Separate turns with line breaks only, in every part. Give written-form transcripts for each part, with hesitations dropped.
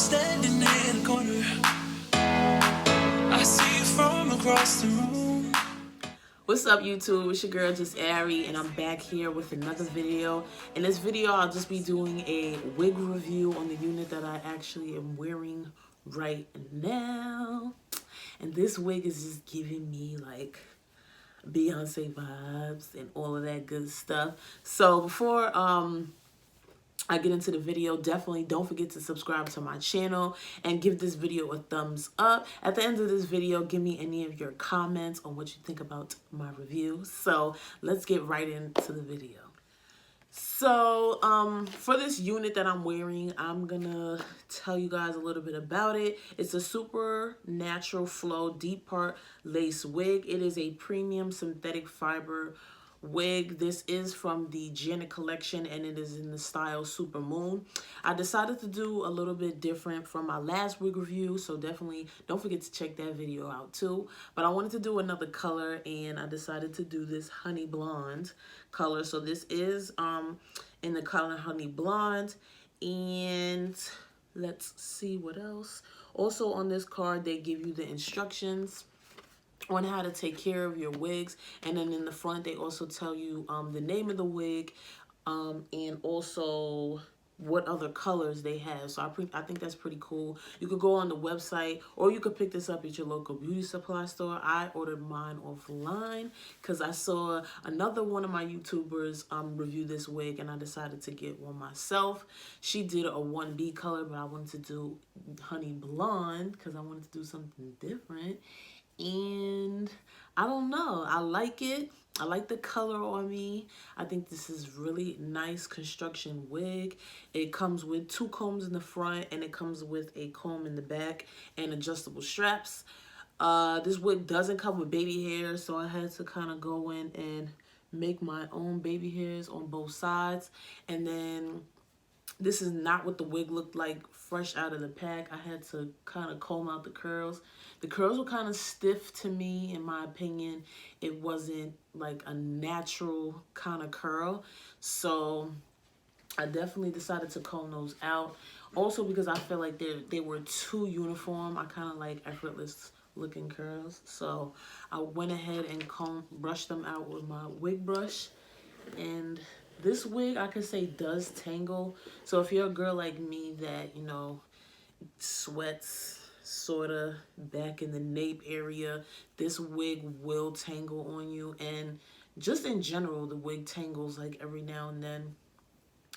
standing in a corner. I see you from across the room. What's up, YouTube? It's your girl, Just Ari, and I'm back here with another video. In this video, I'll just be doing a wig review on the unit that I actually am wearing right now. And this wig is just giving me like Beyonce vibes and all of that good stuff. So before I get into the video, definitely don't forget to subscribe to my channel and give this video a thumbs up. At the end of this video, give me any of your comments on what you think about my review. So let's get right into the video. So for this unit that I'm wearing, I'm gonna tell you guys a little bit about it. It's a super natural flow deep part lace wig. It is a premium synthetic fiber wig. This is from the Janet collection and it is in the style Super Moon. I decided to do a little bit different from my last wig review, so definitely don't forget to check that video out too. But I wanted to do another color and I decided to do this honey blonde color. So this is in the color honey blonde, and let's see what else. Also on this card they give you the instructions on how to take care of your wigs, and then in the front they also tell you the name of the wig and also what other colors they have. So I think that's pretty cool. You could go on the website or you could pick this up at your local beauty supply store. I ordered mine offline because I saw another one of my YouTubers review this wig and I decided to get one myself. She did a 1B color, but I wanted to do honey blonde because I wanted to do something different. And I don't know, I like it. I like the color on me. I think this is really nice construction wig. It comes with 2 combs in the front and it comes with a comb in the back and adjustable straps. This wig doesn't come with baby hair, so I had to kind of go in and make my own baby hairs on both sides. And then this is not what the wig looked like fresh out of the pack. I had to kind of comb out the curls. The curls were kind of stiff to me, in my opinion. It wasn't like a natural kind of curl. So I definitely decided to comb those out. Also because I feel like they were too uniform. I kind of like effortless looking curls. So I went ahead and brushed them out with my wig brush. And this wig, I could say, does tangle. So if you're a girl like me that, you know, sweats sort of back in the nape area, this wig will tangle on you. And just in general, the wig tangles like every now and then.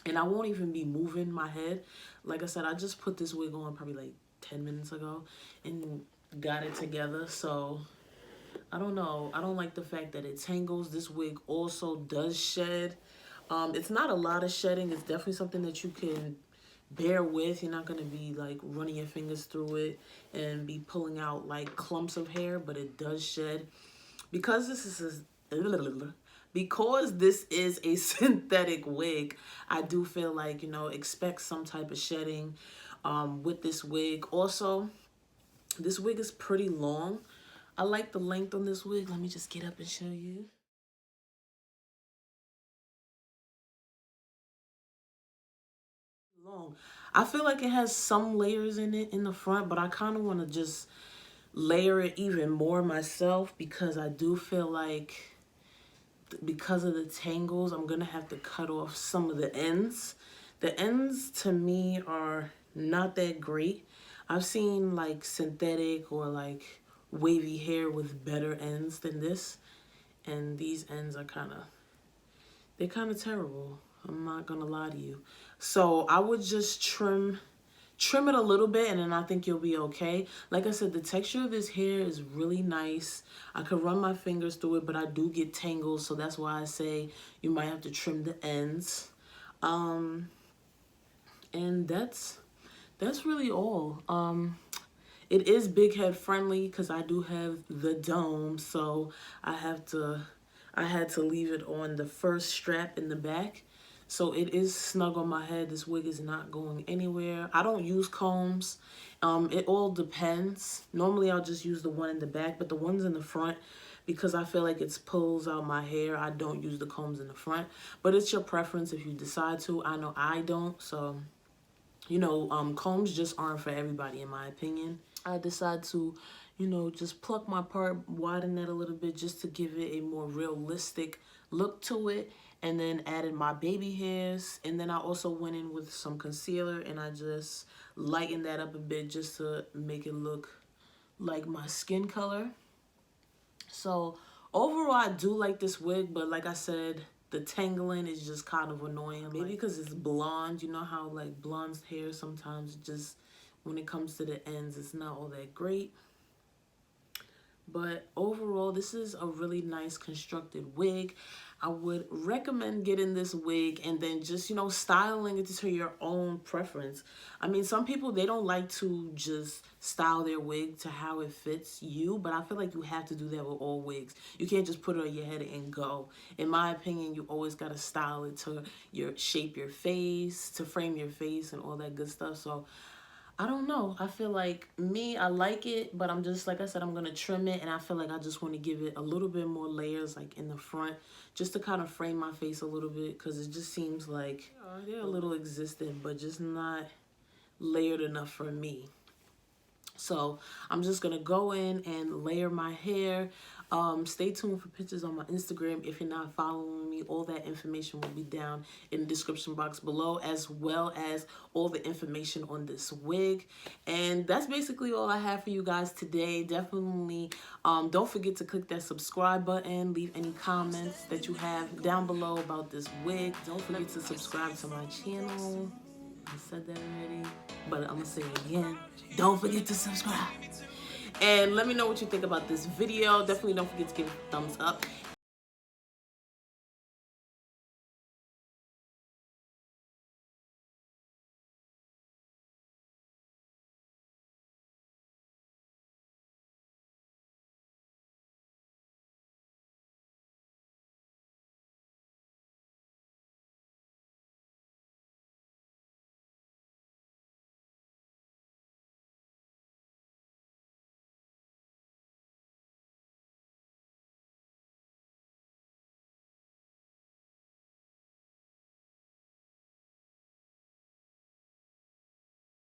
And I won't even be moving my head. Like I said, I just put this wig on probably like 10 minutes ago and got it together. So I don't know. I don't like the fact that it tangles. This wig also does shed. It's not a lot of shedding. It's definitely something that you can bear with. You're not going to be like running your fingers through it and be pulling out like clumps of hair, but it does shed. Because this is a synthetic wig, I do feel like, you know, expect some type of shedding with this wig. Also, this wig is pretty long. I like the length on this wig. Let me just get up and show you. Long. I feel like it has some layers in it in the front, but I kind of want to just layer it even more myself because I do feel like because of the tangles, I'm going to have to cut off some of the ends. The ends to me are not that great. I've seen like synthetic or like wavy hair with better ends than this, and these ends are they're kind of terrible. I'm not gonna lie to you. So I would just trim it a little bit, and then I think you'll be okay. Like I said, the texture of this hair is really nice. I could run my fingers through it, but I do get tangles, so that's why I say you might have to trim the ends. And that's really all. It is big head friendly because I do have the dome, so I had to leave it on the first strap in the back. So it is snug on my head. This wig is not going anywhere. I don't use combs. It all depends. Normally I'll just use the one in the back, but the ones in the front, because I feel like it pulls out my hair, I don't use the combs in the front. But it's your preference if you decide to. I know I don't, so you know, combs just aren't for everybody, in my opinion. I decide to, you know, just pluck my part, widen that a little bit just to give it a more realistic look to it. And then added my baby hairs. And then I also went in with some concealer and I just lightened that up a bit just to make it look like my skin color. So overall, I do like this wig, but like I said, the tangling is just kind of annoying. Maybe because it's blonde. You know how like blonde hair sometimes just, when it comes to the ends, it's not all that great. But overall, this is a really nice constructed wig. I would recommend getting this wig and then just, you know, styling it to your own preference. I mean, some people, they don't like to just style their wig to how it fits you, but I feel like you have to do that with all wigs. You can't just put it on your head and go. In my opinion, you always got to style it to shape your face, to frame your face and all that good stuff. So I don't know. I feel like me, I like it, but I'm just, like I said, I'm going to trim it. And I feel like I just want to give it a little bit more layers, like in the front, just to kind of frame my face a little bit. Because it just seems like they're a little existent, but just not layered enough for me. So I'm just going to go in and layer my hair. Stay tuned for pictures on my Instagram. If you're not following me, all that information will be down in the description box below, as well as all the information on this wig. And that's basically all I have for you guys today. Definitely don't forget to click that subscribe button. Leave any comments that you have down below about this wig. Don't forget to subscribe to my channel. I said that already, but I'm gonna say it again. Don't forget to subscribe. And let me know what you think about this video. Definitely don't forget to give it a thumbs up.